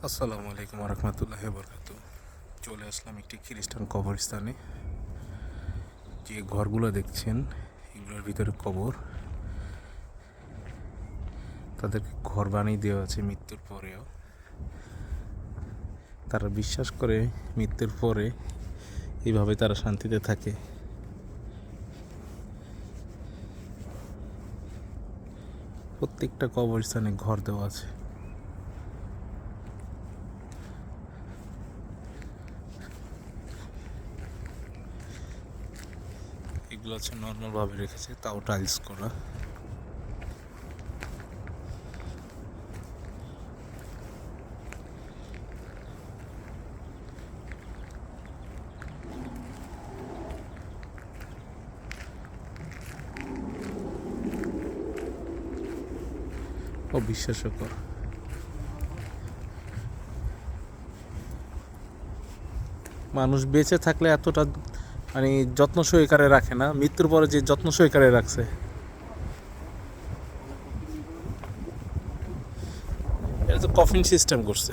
আসসালামু আলাইকুম রহমতুল্লাহি বরকাতু। চলে আসলাম একটি খ্রিস্টান কবরস্থানে। যে ঘরগুলো দেখছেন এগুলোর ভিতরে কবর। তাদেরকে ঘর বানিয়ে দেওয়া আছে মৃত্যুর পরেও। তারা বিশ্বাস করে মৃত্যুর পরে এইভাবে তারা শান্তিতে থাকে। প্রত্যেকটা কবরস্থানে ঘর দেওয়া আছে। এগুলো হচ্ছে নর্মালভাবে রেখেছে, তাও টাইলস করা। অবিশ্বাস্যকর। মানুষ বেঁচে থাকলে এতটা মানে যত্ন সহকারে রাখে না, মৃত্যুর পরে যে যত্ন সহকারে রাখছে। এটা তো কফিন সিস্টেম করছে।